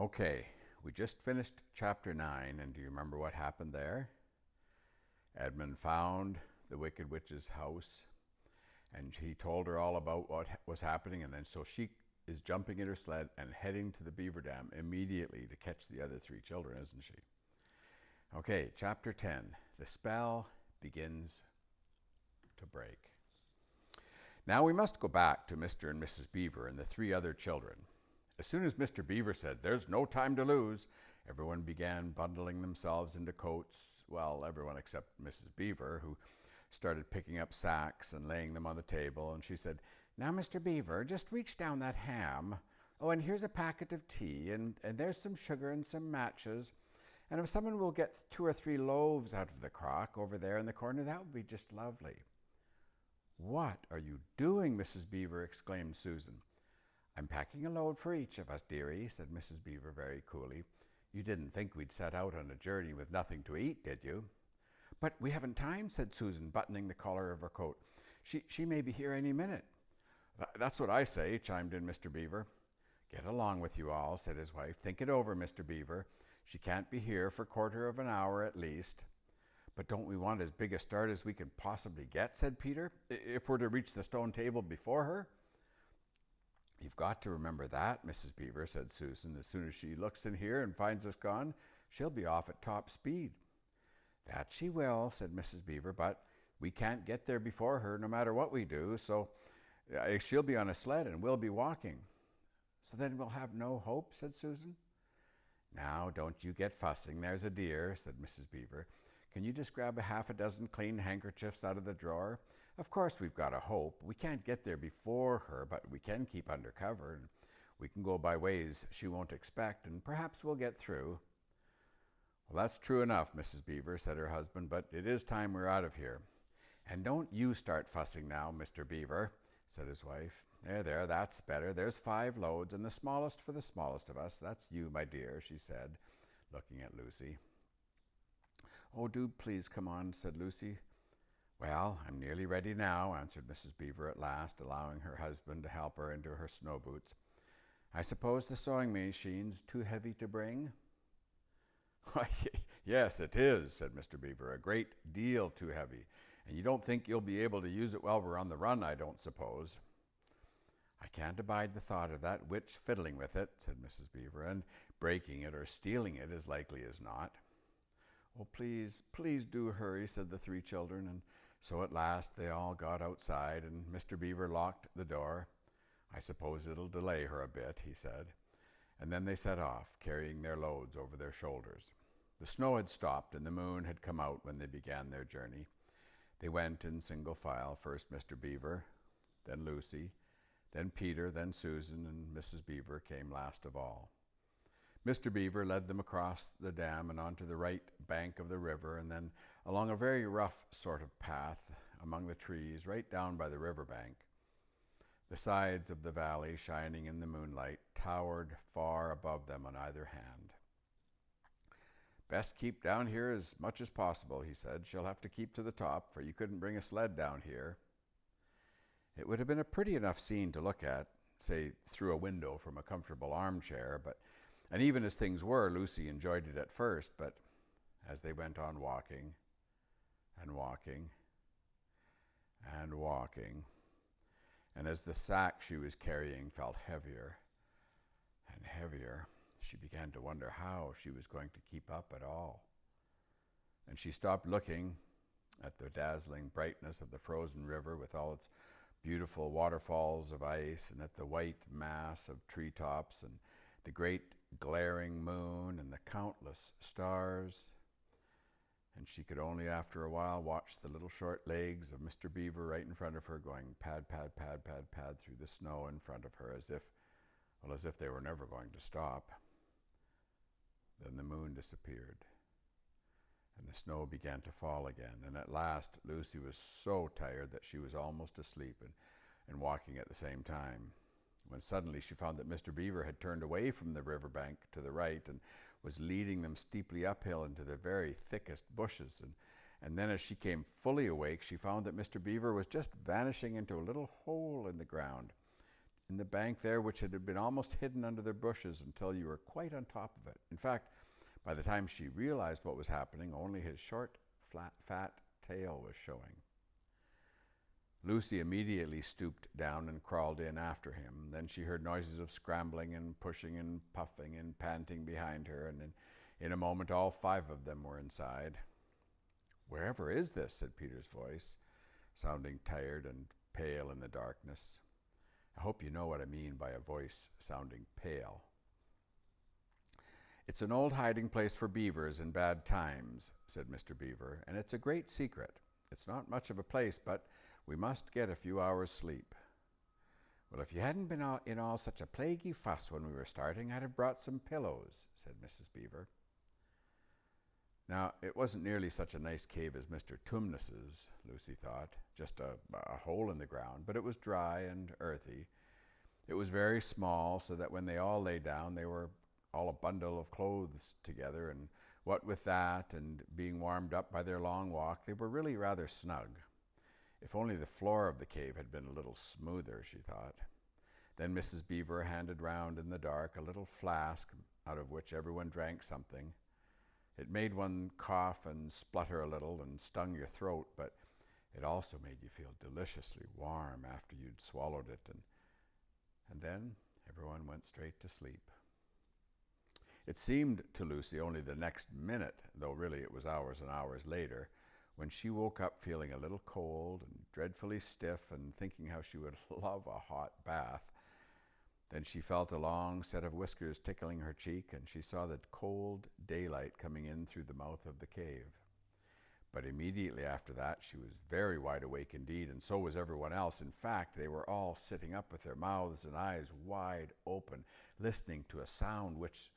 Okay, we just finished chapter 9, and do you remember what happened there? Edmund found the Wicked Witch's house, and he told her all about what was happening, and then so she is jumping in her sled and heading to the beaver dam immediately to catch the other 3 children, isn't she? Okay, chapter 10, the spell begins to break. Now we must go back to Mr. and Mrs. Beaver and the 3 other children. As soon as Mr. Beaver said, "There's no time to lose," everyone began bundling themselves into coats. Well, everyone except Mrs. Beaver, who started picking up sacks and laying them on the table. And she said, "Now, Mr. Beaver, just reach down that ham. Oh, and here's a packet of tea, and there's some sugar and some matches. And if someone will get 2 or 3 loaves out of the crock over there in the corner, that would be just lovely." "What are you doing, Mrs. Beaver?" exclaimed Susan. "I'm packing a load for each of us, dearie," said Mrs. Beaver very coolly. "You didn't think we'd set out on a journey with nothing to eat, did you?" "But we haven't time," said Susan, buttoning the collar of her coat. She may be here any minute." "That's what I say," chimed in Mr. Beaver. "Get along with you all," said his wife. "Think it over, Mr. Beaver. She can't be here for 1/4 of an hour at least." "But don't we want as big a start as we could possibly get," said Peter, "if we're to reach the stone table before her?" "You've got to remember that, Mrs. Beaver," said Susan. "As soon as she looks in here and finds us gone, she'll be off at top speed." "That she will," said Mrs. Beaver, "but we can't get there before her no matter what we do, so she'll be on a sled and we'll be walking." "So then we'll have no hope," said Susan. "Now, don't you get fussing, there's a dear," said Mrs. Beaver. "Can you just grab a 1/2 clean handkerchiefs out of the drawer? Of course we've got a hope. We can't get there before her, but we can keep under cover, and we can go by ways she won't expect, and perhaps we'll get through." "Well, that's true enough, Mrs. Beaver," said her husband, "but it is time we're out of here." "And don't you start fussing now, Mr. Beaver," said his wife. There, that's better. There's 5 loads, and the smallest for the smallest of us. That's you, my dear," she said, looking at Lucy. "Oh, do please come on," said Lucy. "Well, I'm nearly ready now," answered Mrs. Beaver at last, allowing her husband to help her into her snow boots. "I suppose the sewing machine's too heavy to bring?" "Why, yes, it is," said Mr. Beaver, "a great deal too heavy. And you don't think you'll be able to use it while we're on the run, I don't suppose." "I can't abide the thought of that witch fiddling with it," said Mrs. Beaver, "and breaking it or stealing it as likely as not." "Oh, please, please do hurry," said the 3 children, and so at last they all got outside, and Mr. Beaver locked the door. "I suppose it'll delay her a bit," he said, and then they set off, carrying their loads over their shoulders. The snow had stopped, and the moon had come out when they began their journey. They went in single file, first Mr. Beaver, then Lucy, then Peter, then Susan, and Mrs. Beaver came last of all. Mr. Beaver led them across the dam and onto the right bank of the river, and then along a very rough sort of path among the trees right down by the river bank. The sides of the valley, shining in the moonlight, towered far above them on either hand. "Best keep down here as much as possible," he said. "She'll have to keep to the top, for you couldn't bring a sled down here." It would have been a pretty enough scene to look at, say, through a window from a comfortable armchair, and even as things were, Lucy enjoyed it at first, but as they went on walking and walking and walking, and as the sack she was carrying felt heavier and heavier, she began to wonder how she was going to keep up at all. And she stopped looking at the dazzling brightness of the frozen river with all its beautiful waterfalls of ice, and at the white mass of treetops, and the great glaring moon, and the countless stars. And she could only after a while watch the little short legs of Mr. Beaver right in front of her going pad, pad, pad, pad, pad through the snow in front of her as if they were never going to stop. Then the moon disappeared, and the snow began to fall again, and at last Lucy was so tired that she was almost asleep and walking at the same time, when suddenly she found that Mr. Beaver had turned away from the riverbank to the right and was leading them steeply uphill into the very thickest bushes. And then as she came fully awake, she found that Mr. Beaver was just vanishing into a little hole in the ground. in the bank there, which had been almost hidden under the bushes until you were quite on top of it. In fact, by the time she realized what was happening, only his short, fat tail was showing. Lucy immediately stooped down and crawled in after him. Then she heard noises of scrambling and pushing and puffing and panting behind her, and in a moment all 5 of them were inside. "Wherever is this?" said Peter's voice, sounding tired and pale in the darkness. I hope you know what I mean by a voice sounding pale. "It's an old hiding place for beavers in bad times," said Mr. Beaver, "and it's a great secret. It's not much of a place, but we must get a few hours' sleep." "Well, if you hadn't been in all such a plaguey fuss when we were starting, I'd have brought some pillows," said Mrs. Beaver. Now, it wasn't nearly such a nice cave as Mr. Tumnus's, Lucy thought, just a hole in the ground, but it was dry and earthy. It was very small, so that when they all lay down, they were all a bundle of clothes together, and what with that and being warmed up by their long walk, they were really rather snug. If only the floor of the cave had been a little smoother, she thought. Then Mrs. Beaver handed round in the dark a little flask out of which everyone drank something. It made one cough and splutter a little and stung your throat, but it also made you feel deliciously warm after you'd swallowed it, and then everyone went straight to sleep. It seemed to Lucy only the next minute, though really it was hours and hours later, when she woke up feeling a little cold and dreadfully stiff and thinking how she would love a hot bath. Then she felt a long set of whiskers tickling her cheek, and she saw the cold daylight coming in through the mouth of the cave. But immediately after that, she was very wide awake indeed, and so was everyone else. In fact, they were all sitting up with their mouths and eyes wide open, listening to a sound which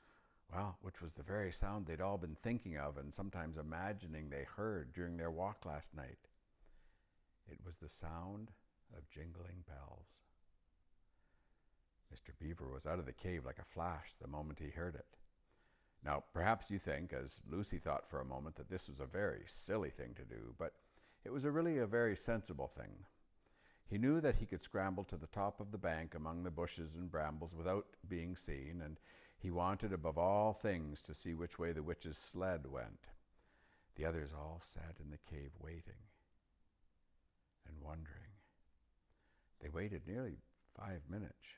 was the very sound they'd all been thinking of and sometimes imagining they heard during their walk last night. It was the sound of jingling bells. Mr. Beaver was out of the cave like a flash the moment he heard it. Now, perhaps you think, as Lucy thought for a moment, that this was a very silly thing to do, but it was really a very sensible thing. He knew that he could scramble to the top of the bank among the bushes and brambles without being seen, and he wanted above all things to see which way the witch's sled went. The others all sat in the cave waiting and wondering. They waited nearly 5 minutes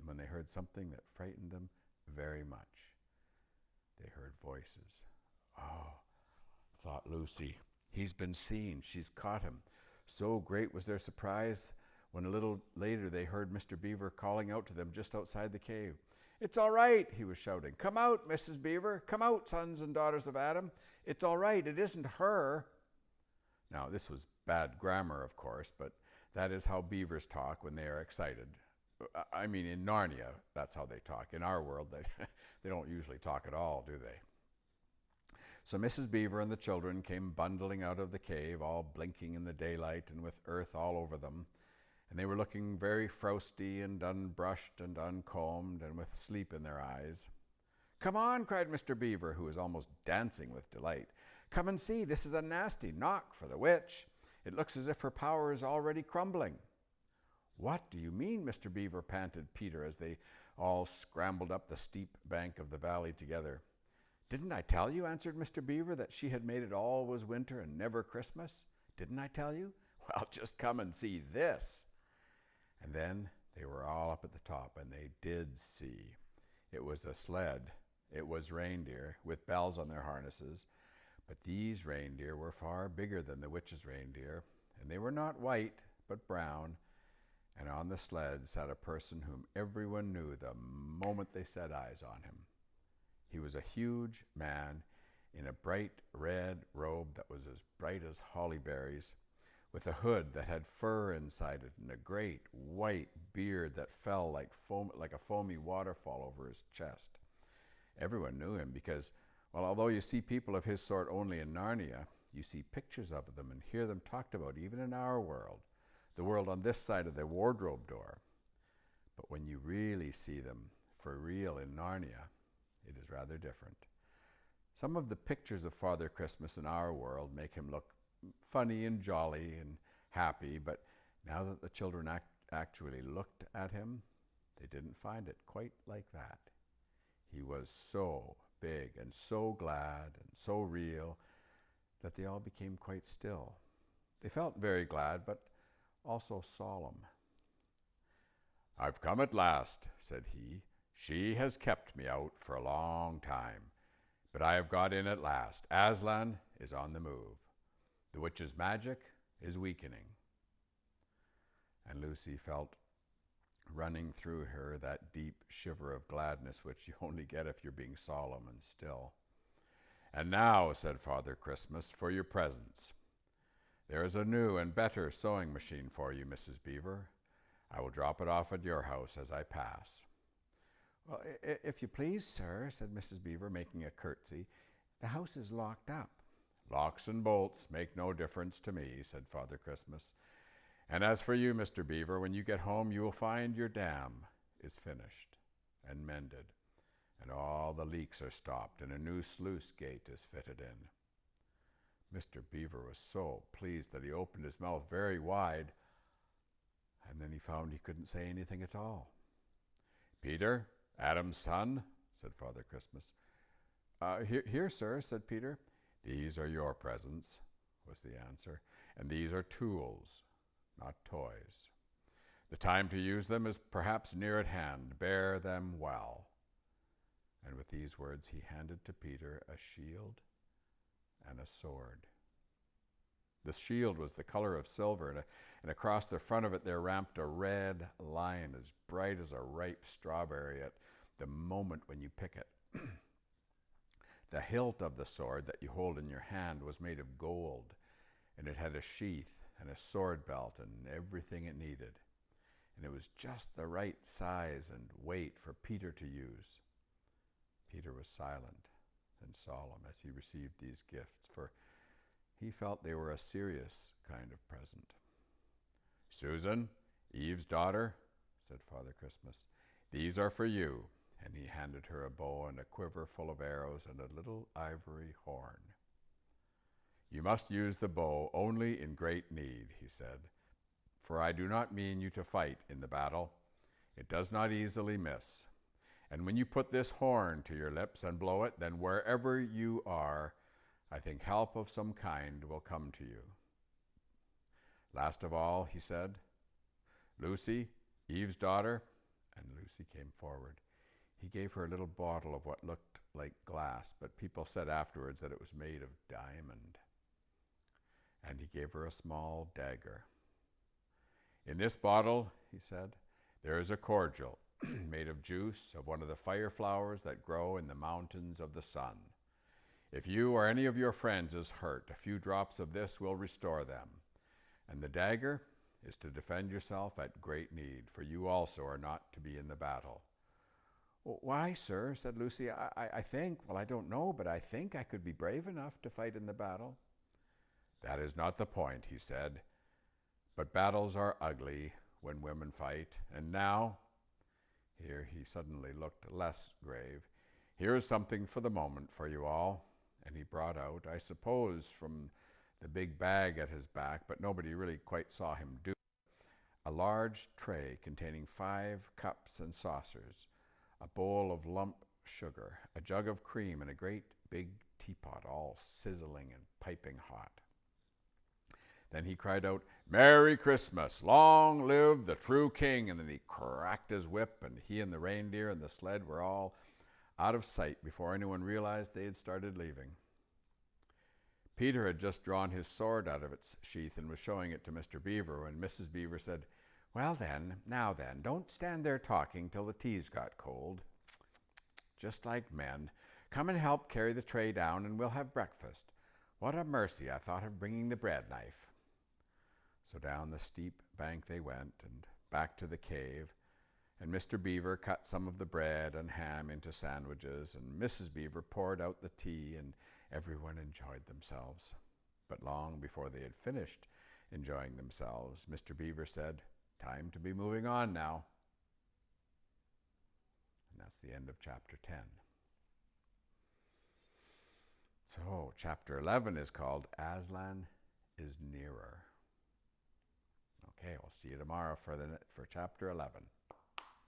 when they heard something that frightened them very much. They heard voices. "Oh," thought Lucy, "he's been seen. She's caught him." So great was their surprise when a little later they heard Mr. Beaver calling out to them just outside the cave. "It's all right," he was shouting. "Come out, Mrs. Beaver. Come out, sons and daughters of Adam. It's all right. It isn't her." Now, this was bad grammar, of course, but that is how beavers talk when they are excited. I mean, in Narnia, that's how they talk. In our world, they don't usually talk at all, do they? So Mrs. Beaver and the children came bundling out of the cave, all blinking in the daylight and with earth all over them. And they were looking very frosty and unbrushed and uncombed and with sleep in their eyes. "Come on," cried Mr. Beaver, who was almost dancing with delight. "Come and see. This is a nasty knock for the witch. It looks as if her power is already crumbling." "What do you mean, Mr. Beaver?" panted Peter as they all scrambled up the steep bank of the valley together. "Didn't I tell you," answered Mr. Beaver, "that she had made it always winter and never Christmas? Didn't I tell you? Well, just come and see this." And then they were all up at the top, and they did see. It was a sled. It was reindeer with bells on their harnesses. But these reindeer were far bigger than the witch's reindeer, and they were not white, but brown. And on the sled sat a person whom everyone knew the moment they set eyes on him. He was a huge man in a bright red robe that was as bright as holly berries, with a hood that had fur inside it and a great white beard that fell like a foamy waterfall over his chest. Everyone knew him because, well, although you see people of his sort only in Narnia, you see pictures of them and hear them talked about even in our world, the world on this side of the wardrobe door. But when you really see them for real in Narnia, it is rather different. Some of the pictures of Father Christmas in our world make him look funny and jolly and happy, but now that the children actually looked at him, they didn't find it quite like that. He was so big and so glad and so real that they all became quite still. They felt very glad, but also solemn. "I've come at last," said he. "She has kept me out for a long time, but I have got in at last. Aslan is on the move. The witch's magic is weakening." And Lucy felt running through her that deep shiver of gladness which you only get if you're being solemn and still. "And now," said Father Christmas, "for your presents. There is a new and better sewing machine for you, Mrs. Beaver. I will drop it off at your house as I pass." "Well, if you please, sir," said Mrs. Beaver, making a curtsy, "the house is locked up." "Locks and bolts make no difference to me," said Father Christmas. "And as for you, Mr. Beaver, when you get home, you will find your dam is finished and mended, and all the leaks are stopped, and a new sluice gate is fitted in." Mr. Beaver was so pleased that he opened his mouth very wide, and then he found he couldn't say anything at all. "Peter, Adam's son," said Father Christmas. Here, sir," said Peter. "These are your presents," was the answer, "and these are tools, not toys. The time to use them is perhaps near at hand. Bear them well." And with these words he handed to Peter a shield and a sword. The shield was the color of silver, and across the front of it there ramped a red lion as bright as a ripe strawberry at the moment when you pick it. The hilt of the sword that you hold in your hand was made of gold, and it had a sheath and a sword belt and everything it needed. And it was just the right size and weight for Peter to use. Peter was silent and solemn as he received these gifts, for he felt they were a serious kind of present. "Susan, Eve's daughter," said Father Christmas, "these are for you." And he handed her a bow and a quiver full of arrows and a little ivory horn. "You must use the bow only in great need," he said, "for I do not mean you to fight in the battle. It does not easily miss. And when you put this horn to your lips and blow it, then wherever you are, I think help of some kind will come to you. Last of all," he said, "Lucy, Eve's daughter," and Lucy came forward. He gave her a little bottle of what looked like glass, but people said afterwards that it was made of diamond. And he gave her a small dagger. "In this bottle," he said, "there is a cordial made of juice of one of the fire flowers that grow in the mountains of the sun. If you or any of your friends is hurt, a few drops of this will restore them. And the dagger is to defend yourself at great need, for you also are not to be in the battle." "Why, sir," said Lucy, I think, well, I don't know, but I think I could be brave enough to fight in the battle." "That is not the point," he said, "but battles are ugly when women fight. And now," here he suddenly looked less grave, "here is something for the moment for you all." And he brought out, I suppose from the big bag at his back, but nobody really quite saw him do it, a large tray containing 5 cups and saucers, a bowl of lump sugar, a jug of cream, and a great big teapot, all sizzling and piping hot. Then he cried out, "Merry Christmas! Long live the true king!" And then he cracked his whip, and he and the reindeer and the sled were all out of sight before anyone realized they had started leaving. Peter had just drawn his sword out of its sheath and was showing it to Mr. Beaver when Mrs. Beaver said, "Well then, now then, don't stand there talking till the tea's got cold. Just like men. Come and help carry the tray down and we'll have breakfast. What a mercy I thought of bringing the bread knife." So down the steep bank they went and back to the cave, and Mr. Beaver cut some of the bread and ham into sandwiches, and Mrs. Beaver poured out the tea, and everyone enjoyed themselves. But long before they had finished enjoying themselves, Mr. Beaver said, "Time to be moving on now." And that's the end of chapter 10. So chapter 11 is called Aslan is Nearer. Okay, we'll see you tomorrow for chapter 11.